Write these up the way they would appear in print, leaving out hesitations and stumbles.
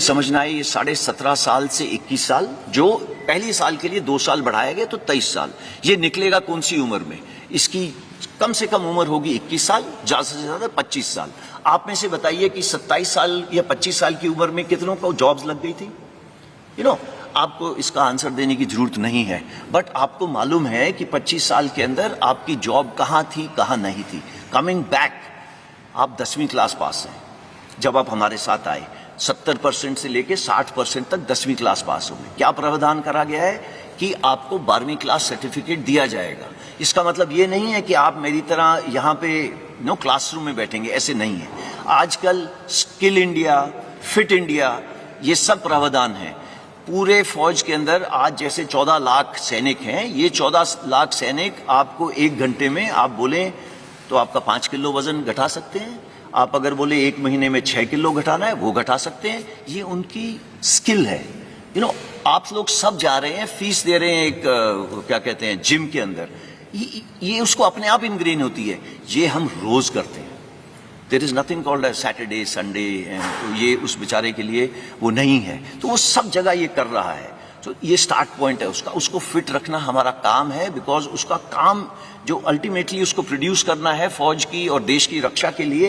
समझना है ये 17.5 साल से 21 साल, जो पहली साल के लिए 2 साल बढ़ाया गया तो 23 साल। ये निकलेगा कौन सी उम्र में? इसकी कम से कम उम्र होगी 21 साल, ज्यादा से ज्यादा 25 साल। आप में से बताइए कि 27 साल या 25 साल की उम्र में कितनों को जॉब्स लग गई थी? आपको इसका आंसर देने की जरूरत नहीं है, बट आपको मालूम है कि 25 साल के अंदर आपकी जॉब कहां थी, कहां नहीं थी। कमिंग बैक, आप 10वीं क्लास पास हैं जब आप हमारे साथ आए, 70% से लेके 60% तक 10वीं क्लास पास हो गए। क्या प्रावधान करा गया है कि आपको 12वीं क्लास सर्टिफिकेट दिया जाएगा। इसका मतलब ये नहीं है कि आप मेरी तरह यहाँ पे क्लासरूम में बैठेंगे, ऐसे नहीं है। आजकल स्किल इंडिया, फिट इंडिया, ये सब प्रावधान है। पूरे फौज के अंदर आज जैसे 14 लाख सैनिक हैं, ये 14 लाख सैनिक आपको 1 घंटे में आप बोलें तो आपका 5 किलो वजन घटा सकते हैं। आप अगर बोले 1 महीने में 6 किलो घटाना है, वो घटा सकते हैं। ये उनकी स्किल है। आप लोग सब जा रहे हैं, फीस दे रहे हैं एक क्या कहते हैं जिम के अंदर, ये उसको अपने आप इनग्रेन होती है। ये हम रोज करते हैं। There is nothing called a Saturday Sunday, ये उस बेचारे के लिए वो नहीं है। तो वो सब जगह ये कर रहा है। तो ये स्टार्ट पॉइंट है उसका, उसको फिट रखना हमारा काम है। बिकॉज उसका काम जो अल्टीमेटली उसको प्रोड्यूस करना है फौज की और देश की रक्षा के लिए,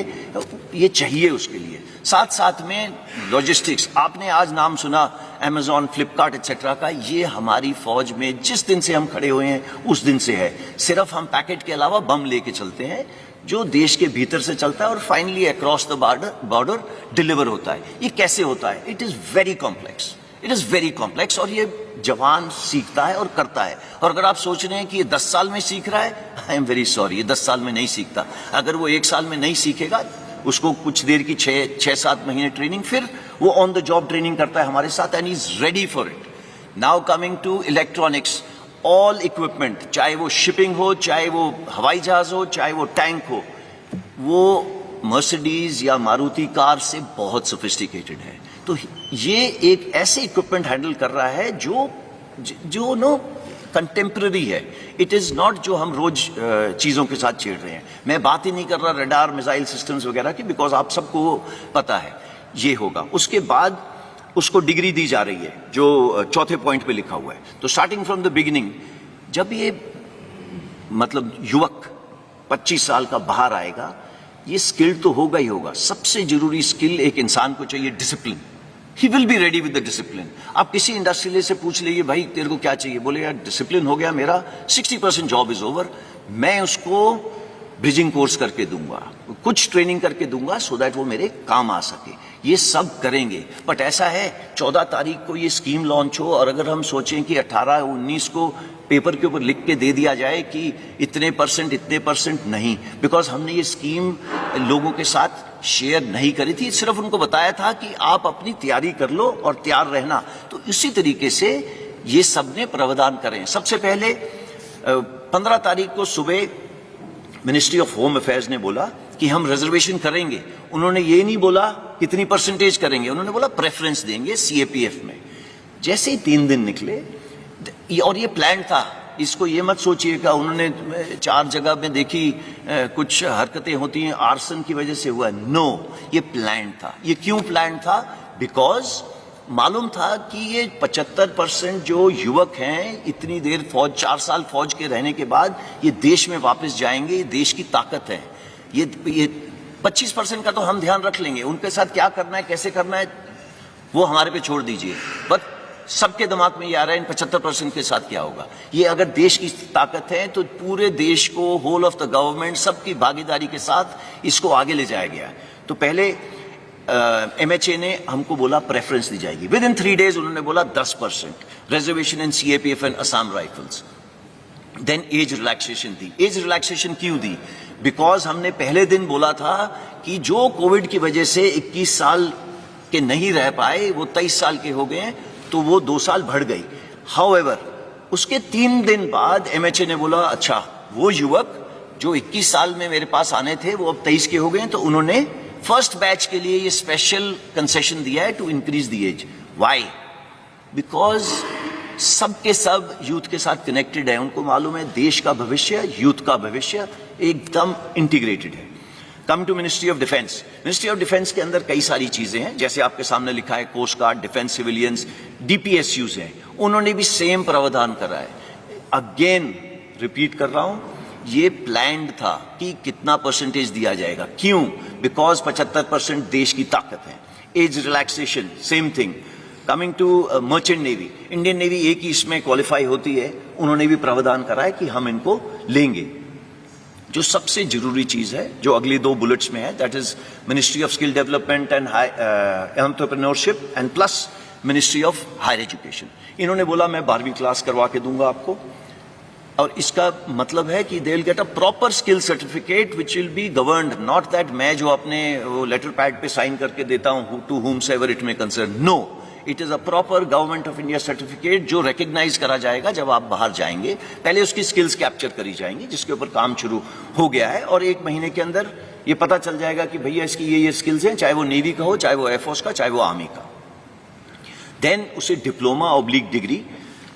ये चाहिए उसके लिए। साथ साथ में लॉजिस्टिक्स, आपने आज नाम सुना अमेजॉन, फ्लिपकार्ट एक्सेट्रा का, ये हमारी फौज में जिस दिन से हम खड़े हुए हैं उस दिन से है। सिर्फ हम पैकेट के अलावा बम लेके चलते हैं जो देश के भीतर से चलता है और finally across the border deliver होता है। ये कैसे होता है? It is very complex, it is very complex. और ये जवान सीखता है और करता है। और अगर आप सोच रहे हैं कि ये 10 साल में सीख रहा है, आई एम वेरी सॉरी, ये 10 साल में नहीं सीखता। अगर वो 1 साल में नहीं सीखेगा, उसको कुछ देर की 6-7 महीने ट्रेनिंग, फिर वो ऑन द जॉब ट्रेनिंग करता है हमारे साथ, and is ready for it. Now coming to electronics, all equipment, चाहे वो शिपिंग हो, चाहे वो हवाई जहाज हो, चाहे वो टैंक हो, वो मर्सिडीज या मारुति कार से बहुत सोफिस्टिकेटेड है। तो ये एक ऐसे इक्विपमेंट हैंडल कर रहा है जो कंटेम्पररी है। इट इज नॉट जो हम रोज चीजों के साथ छेड़ रहे हैं। मैं बात ही नहीं कर रहा रडार, मिसाइल सिस्टम्स वगैरह की, बिकॉज आप सबको पता है ये होगा। उसके बाद उसको डिग्री दी जा रही है जो 4थे पॉइंट पे लिखा हुआ है। तो स्टार्टिंग फ्रॉम द बिगिनिंग, जब ये मतलब युवक 25 साल का बाहर आएगा, ये स्किल तो होगा ही होगा। सबसे जरूरी स्किल एक इंसान को चाहिए, discipline. He will be ready with the discipline. आप किसी इंडस्ट्रियल से पूछ लीजिए, भाई तेरे को क्या चाहिए? बोले यार डिसिप्लिन हो गया मेरा, 60% जॉब इज ओवर, मैं उसको ब्रिजिंग कोर्स करके दूंगा, कुछ ट्रेनिंग करके दूंगा, सो दैट वो मेरे काम आ सके। ये सब करेंगे। बट ऐसा है 14 तारीख को ये स्कीम लॉन्च हो, और अगर हम सोचें कि 18-19 को पेपर के ऊपर लिख के दे दिया जाए कि इतने परसेंट नहीं, बिकॉज हमने ये स्कीम लोगों के साथ शेयर नहीं करी थी, सिर्फ उनको बताया था कि आप अपनी तैयारी कर लो और तैयार रहना। तो इसी तरीके से ये सब ने प्रावधान करें। सबसे पहले 15 तारीख को सुबह मिनिस्ट्री ऑफ होम अफेयर्स ने बोला कि हम रिजर्वेशन करेंगे। उन्होंने ये नहीं बोला कितनी परसेंटेज करेंगे, उन्होंने बोला प्रेफरेंस देंगे सीएपीएफ में। जैसे ही 3 दिन निकले, और ये प्लान था, इसको ये मत सोचिएगा उन्होंने 4 जगह में देखी कुछ हरकतें होती हैं आर्सन की वजह से हुआ। नो, ये प्लान था। ये क्यों प्लान था? बिकॉज मालूम था कि ये 75% जो युवक हैं, इतनी देर फौज, 4 साल फौज के रहने के बाद ये देश में वापस जाएंगे। ये देश की ताकत है। ये 25% का तो हम ध्यान रख लेंगे, उनके साथ क्या करना है, कैसे करना है, वो हमारे पे छोड़ दीजिए। बट सबके दिमाग में ये आ रहा है इन 75% के साथ क्या होगा। ये अगर देश की ताकत है तो पूरे देश को, होल ऑफ द गवर्नमेंट, सबकी भागीदारी के साथ इसको आगे ले जाया गया। तो पहले एमएचए ने हमको बोला प्रेफरेंस दी जाएगी। विद इन 3 डेज उन्होंने बोला 10% reservation in CAPF and Assam Rifles. Then age relaxation दी। एज रिलैक्सेशन क्यों दी? बिकॉज हमने पहले दिन बोला था कि जो कोविड की वजह से 21 साल के नहीं रह पाए वो 23 साल के हो गए, तो वो 2 साल बढ़ गई। हाउएवर उसके 3 दिन बाद एमएचए ने बोला अच्छा, वो युवक जो 21 साल में मेरे पास आने थे वो अब 23 के हो गए। तो उन्होंने फर्स्ट बैच के लिए ये स्पेशल कंसेशन दिया है to increase the age. Why? Because सब के सब यूथ के साथ कनेक्टेड है। उनको मालूम है देश का भविष्य, यूथ का भविष्य एकदम इंटीग्रेटेड है। Come to Ministry of Defence. Ministry of Defence के अंदर कई सारी चीजें हैं, जैसे आपके सामने लिखा है coast guard, defence civilians, DPSUs हैं, उन्होंने भी सेम प्रावधान करा है। अगेन रिपीट कर रहा हूं, ये प्लान्ड था कि कितना परसेंटेज दिया जाएगा। क्यों? बिकॉज 75% देश की ताकत है। Age relaxation same thing. Coming to merchant navy, Indian Navy एक ही इसमें क्वालिफाई होती है, उन्होंने भी प्रावधान करा है कि हम इनको लेंगे। जो सबसे जरूरी चीज है जो अगली 2 बुलेट्स में है, that is Ministry of Skill Development and Entrepreneurship and plus Ministry of Higher Education. इन्होंने बोला मैं 12वीं क्लास करवा के दूंगा आपको, और इसका मतलब है कि they will get a proper skill certificate which will be governed, not that मैं जो अपने वो लेटर पैड पे साइन करके देता हूं to whomsoever ever it may concern. No, it is a proper Government of India certificate जो recognise करा जाएगा जब आप बाहर जाएंगे। पहले उसकी स्किल्स कैप्चर करी जाएंगी, जिसके ऊपर काम शुरू हो गया है, और 1 महीने के अंदर ये पता चल जाएगा कि भैया इसकी ये स्किल्स हैं, चाहे वो नेवी का हो, चाहे वो एयरफोर्स का, चाहे वो आर्मी का। देन उसे diploma oblique degree,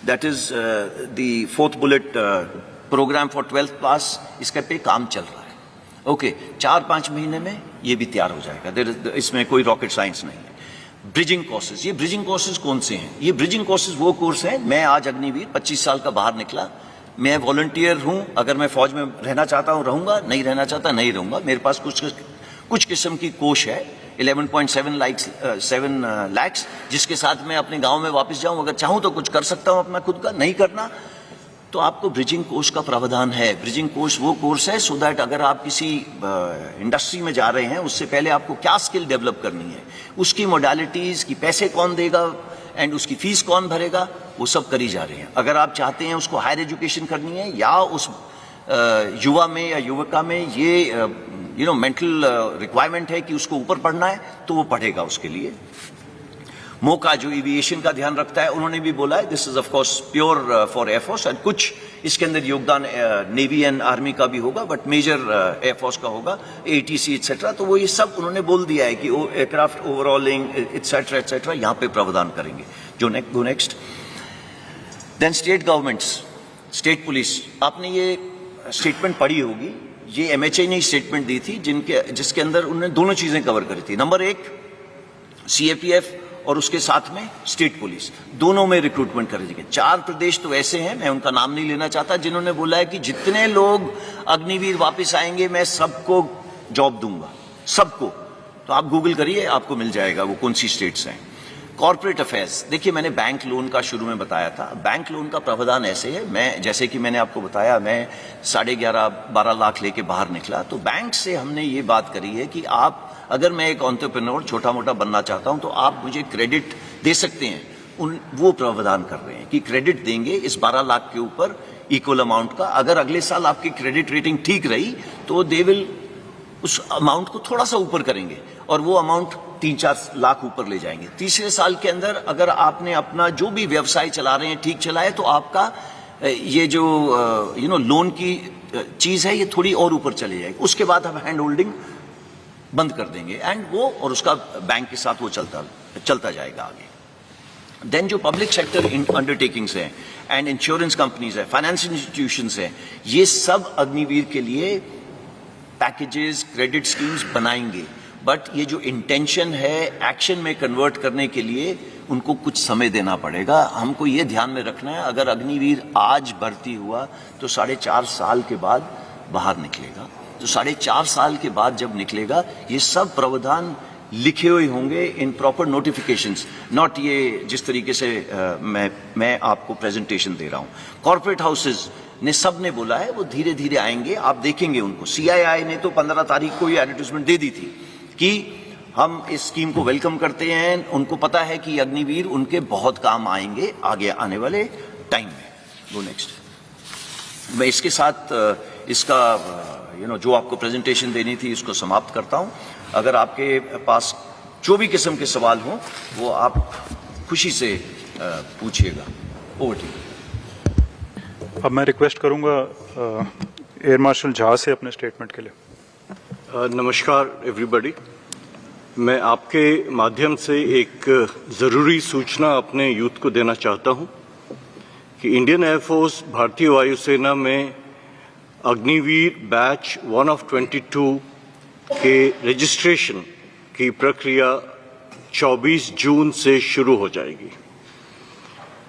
that is the 4th bullet programme for 12th pass, इसके पे काम चल रहा है। ओके, 4-5 महीने में ये भी तैयार हो जाएगा। इसमें कोई रॉकेट साइंस नहीं है। ब्रिजिंग कोर्सेज, ये ब्रिजिंग कोर्सेज कौन से हैं? ये ब्रिजिंग कोर्सेज वो कोर्स हैं, मैं आज अग्निवीर 25 साल का बाहर निकला, मैं वॉलंटियर हूं, अगर मैं फौज में रहना चाहता हूं रहूंगा, नहीं रहना चाहता नहीं रहूंगा। मेरे पास कुछ किस्म की कोष है, 11.7 लाख, जिसके साथ मैं अपने गांव में वापस जाऊं, अगर चाहूं तो कुछ कर सकता हूं अपना खुद का, नहीं करना तो आपको ब्रिजिंग कोर्स का प्रावधान है। ब्रिजिंग कोर्स वो कोर्स है सो दैट अगर आप किसी इंडस्ट्री में जा रहे हैं, उससे पहले आपको क्या स्किल डेवलप करनी है, उसकी मोडालिटीज की, पैसे कौन देगा एंड उसकी फीस कौन भरेगा, वो सब करी जा रही है। अगर आप चाहते हैं उसको हायर एजुकेशन करनी है, या उस युवा में या युवका में ये मेंटल रिक्वायरमेंट है कि उसको ऊपर पढ़ना है, तो वो पढ़ेगा। उसके लिए मौका जो एविएशन का ध्यान रखता है, उन्होंने भी बोला है this is of course pure for air force, and कुछ इसके अंदर योगदान नेवी एंड आर्मी का भी होगा, बट मेजर एयरफोर्स का होगा, एटीसी एटसेट्रा। तो वो ये सब उन्होंने बोल दिया है कि एयरक्राफ्ट ओवरऑलिंग एटसेट्रा एटसेट्रा यहाँ पे प्रावधान करेंगे। जो next then state governments, state police, आपने ये स्टेटमेंट पढ़ी होगी, ये एमएचए ने स्टेटमेंट दी थी जिसके अंदर उन्होंने दोनों चीजें कवर करी थी। नंबर 1 सीएपीएफ और उसके साथ में स्टेट पुलिस, दोनों में रिक्रूटमेंट करेंगे। 4 प्रदेश तो ऐसे हैं, मैं उनका नाम नहीं लेना चाहता, जिन्होंने बोला है कि जितने लोग अग्निवीर वापस आएंगे मैं सबको जॉब दूंगा, सबको। तो आप गूगल करिए, आपको मिल जाएगा वो कौन सी स्टेट्स हैं। कॉर्पोरेट अफेयर्स, देखिए मैंने बैंक लोन का शुरू में बताया था। बैंक लोन का प्रावधान ऐसे है, मैं जैसे कि मैंने आपको बताया, मैं 11.5-12 लाख लेके बाहर निकला, तो बैंक से हमने ये बात करी है कि आप, अगर मैं एक एंटरप्रेन्योर छोटा मोटा बनना चाहता हूं, तो आप मुझे क्रेडिट दे सकते हैं। वो प्रावधान कर रहे हैं कि क्रेडिट देंगे इस 12 लाख के ऊपर इक्वल अमाउंट का। अगर अगले साल आपकी क्रेडिट रेटिंग ठीक रही तो दे विल उस अमाउंट को थोड़ा सा ऊपर करेंगे, और वो अमाउंट 3-4 लाख ऊपर ले जाएंगे। तीसरे साल के अंदर अगर आपने अपना जो भी व्यवसाय चला रहे हैं ठीक चलाए, तो आपका ये जो लोन की चीज है ये थोड़ी और ऊपर चली जाएगी। उसके बाद हम हैंड होल्डिंग बंद कर देंगे, एंड वो और उसका बैंक के साथ वो चलता जाएगा आगे। देन जो पब्लिक सेक्टर अंडरटेकिंग्स हैं एंड इंश्योरेंस कंपनीज है, फाइनेंशियल इंस्टीट्यूशंस हैं, ये सब अग्निवीर के लिए पैकेजेस, क्रेडिट स्कीम्स बनाएंगे। बट ये जो इंटेंशन है एक्शन में कन्वर्ट करने के लिए, उनको कुछ समय देना पड़ेगा। हमको ये ध्यान में रखना है, अगर अग्निवीर आज भर्ती हुआ तो 4.5 साल के बाद बाहर निकलेगा। तो 4.5 साल के बाद जब निकलेगा, ये सब प्रावधान लिखे हुए होंगे इन प्रॉपर नोटिफिकेशंस, नॉट ये जिस तरीके से मैं आपको प्रेजेंटेशन दे रहा हूं। कॉर्पोरेट हाउसेज ने सब ने बोला है वो धीरे धीरे आएंगे, आप देखेंगे उनको। सीआईआई ने तो 15 तारीख को ये एडवर्टाइजमेंट दे दी थी कि हम इस स्कीम को वेलकम करते हैं, उनको पता है कि अग्निवीर उनके बहुत काम आएंगे आगे आने वाले टाइम में। Go next. मैं इसके साथ इसका जो आपको प्रेजेंटेशन देनी थी इसको समाप्त करता हूं। अगर आपके पास जो भी किस्म के सवाल हों वो आप खुशी से पूछिएगा। Over to you. अब मैं रिक्वेस्ट करूंगा एयर मार्शल झा से अपने स्टेटमेंट के लिए। नमस्कार एवरीबॉडी, मैं आपके माध्यम से एक ज़रूरी सूचना अपने यूथ को देना चाहता हूं कि इंडियन एयरफोर्स भारतीय वायुसेना में अग्निवीर बैच 1 of 22 कि रजिस्ट्रेशन की प्रक्रिया 24 जून से शुरू हो जाएगी।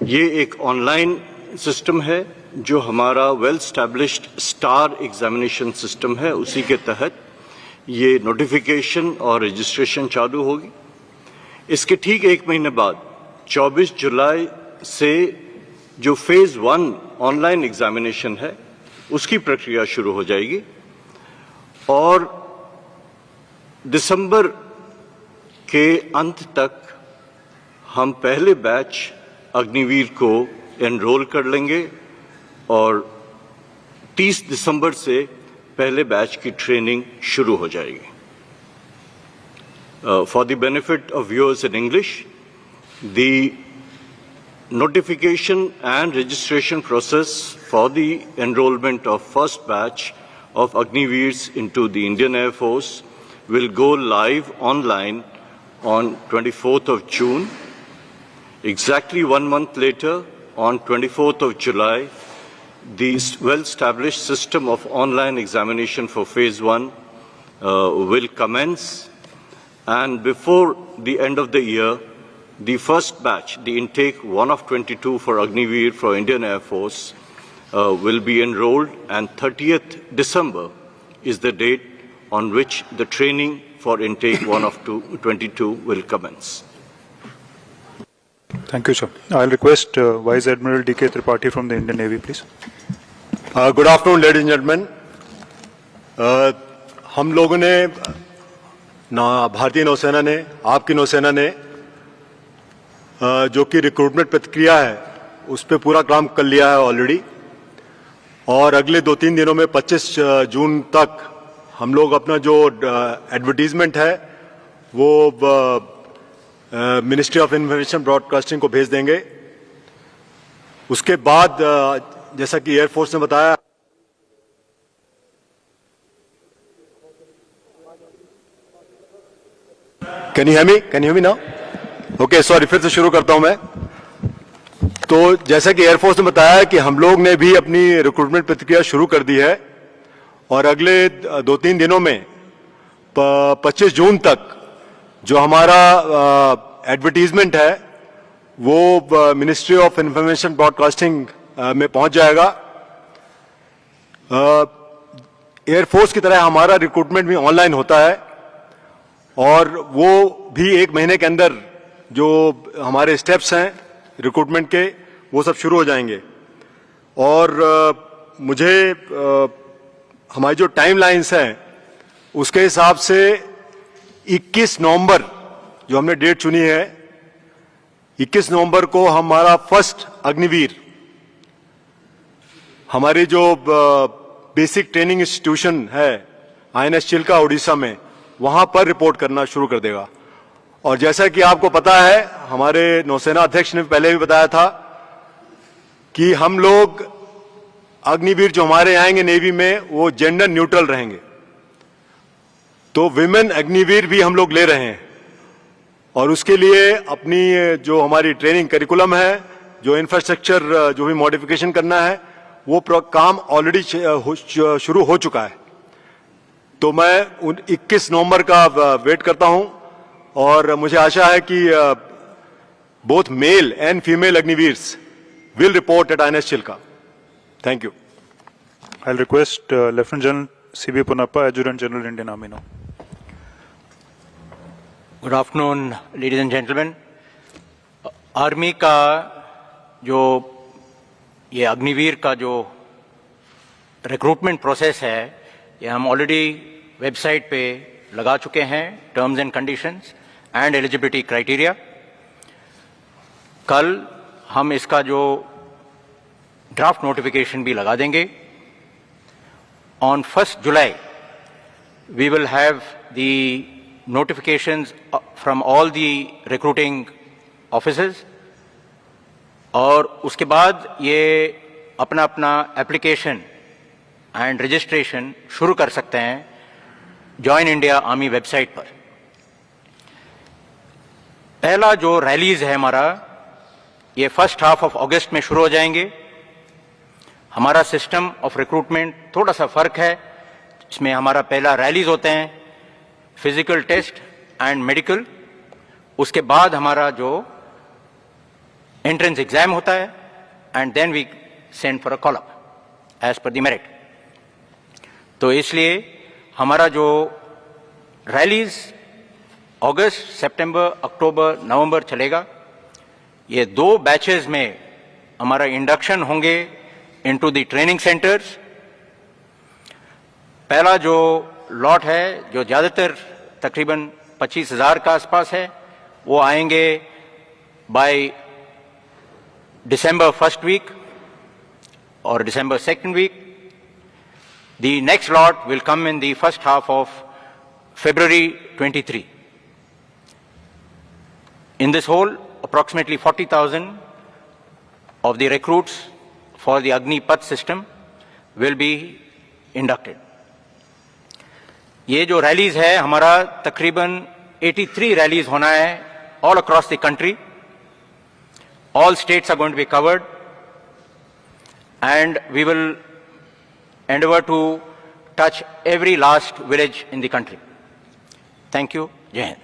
ये एक ऑनलाइन सिस्टम है जो हमारा well established star examination system है, उसी के तहत ये नोटिफिकेशन और रजिस्ट्रेशन चालू होगी। इसके ठीक एक महीने बाद 24 जुलाई से जो फेज 1 ऑनलाइन एग्जामिनेशन है उसकी प्रक्रिया शुरू हो जाएगी और दिसंबर के अंत तक हम पहले बैच अग्निवीर को एनरोल कर लेंगे और 30 दिसंबर से पहले बैच की ट्रेनिंग शुरू हो जाएगी। For the benefit of viewers in English, the notification and registration process for the enrollment of first batch of Agniveers into the Indian Air Force will go live online on 24th of June. Exactly 1 month later, on 24th of July, the well-established system of online examination for phase 1 will commence, and before the end of the year, the first batch, the intake 1 of 22 for Agniveer for Indian Air Force will be enrolled, and 30th December is the date on which the training for intake 1 of 22 will commence. Thank you, sir. I'll request Vice Admiral D.K. Tripathi from the Indian Navy, please. Good afternoon ladies and gentleman. हम लोगों ने भारतीय नौसेना ने, आपकी नौसेना ने जो कि रिक्रूटमेंट प्रक्रिया है उस पर पूरा काम कर लिया है ऑलरेडी, और अगले 2-3 दिनों में 25 जून तक हम लोग अपना जो एडवर्टीजमेंट है वो मिनिस्ट्री ऑफ इंफॉर्मेशन ब्रॉडकास्टिंग को भेज देंगे। उसके बाद जैसा कि एयरफोर्स ने बताया, can you hear me now? Okay, sorry, फिर से शुरू करता हूं मैं। तो जैसा कि एयरफोर्स ने बताया कि हम लोग ने भी अपनी रिक्रूटमेंट प्रक्रिया शुरू कर दी है और अगले 2-3 दिनों में 25 जून तक जो हमारा एडवर्टीजमेंट है वो मिनिस्ट्री ऑफ इंफॉर्मेशन ब्रॉडकास्टिंग में पहुंच जाएगा। एयरफोर्स की तरह हमारा रिक्रूटमेंट भी ऑनलाइन होता है और वो भी 1 महीने के अंदर जो हमारे स्टेप्स हैं रिक्रूटमेंट के वो सब शुरू हो जाएंगे। और मुझे हमारी जो टाइमलाइंस हैं उसके हिसाब से 21 नवंबर जो हमने डेट चुनी है, 21 नवंबर को हमारा फर्स्ट अग्निवीर हमारी जो बेसिक ट्रेनिंग इंस्टीट्यूशन है INS चिल्का उड़ीसा में, वहां पर रिपोर्ट करना शुरू कर देगा। और जैसा कि आपको पता है, हमारे नौसेना अध्यक्ष ने पहले भी बताया था कि हम लोग अग्निवीर जो हमारे आएंगे नेवी में वो जेंडर न्यूट्रल रहेंगे। तो विमेन अग्निवीर भी हम लोग ले रहे हैं और उसके लिए अपनी जो हमारी ट्रेनिंग करिकुलम है, जो इंफ्रास्ट्रक्चर जो भी मॉडिफिकेशन करना है, वो काम ऑलरेडी शुरू हो चुका है। तो मैं 21 नवंबर का वेट करता हूं और मुझे आशा है कि both male and female Agniveers will report at INS Chilka. Thank you. I'll request Lieutenant General C.B. Ponnappa, Adjutant General, Indian Army now. Good afternoon ladies and gentleman. Army का जो ये अग्निवीर का जो रिक्रूटमेंट प्रोसेस है ये हम ऑलरेडी वेबसाइट पे लगा चुके हैं, terms and conditions and eligibility criteria. कल हम इसका जो ड्राफ्ट नोटिफिकेशन भी लगा देंगे। On 1 July we will have the notifications from all the recruiting officers और उसके बाद ये अपना अपना एप्लीकेशन एंड रजिस्ट्रेशन शुरू कर सकते हैं जॉइन इंडिया आर्मी वेबसाइट पर। पहला जो रैलीज है हमारा ये फर्स्ट हाफ ऑफ अगस्त में शुरू हो जाएंगे। हमारा सिस्टम ऑफ रिक्रूटमेंट थोड़ा सा फर्क है, इसमें हमारा पहला रैलीज होते हैं फिजिकल टेस्ट एंड मेडिकल, उसके बाद हमारा जो एंट्रेंस एग्जाम होता है, and then we send for a call up as per the merit. तो इसलिए हमारा जो रैलीज अगस्त, सितंबर, अक्टूबर, नवंबर चलेगा, ये 2 बैचेस में हमारा इंडक्शन होंगे इनटू द ट्रेनिंग सेंटर्स। पहला जो लॉट है, जो ज़्यादातर तकरीबन 25,000 का आसपास है, वो आएंगे bye December 1st week or December 2nd week. The next lot will come in the first half of February 23. In this whole, approximately 40,000 of the recruits for the Agni Path system will be inducted. ये जो rallies है, हमारा तकरीबन 83 rallies होना है all across the country. All states are going to be covered, and we will endeavor to touch every last village in the country. Thank you. Jai Hind.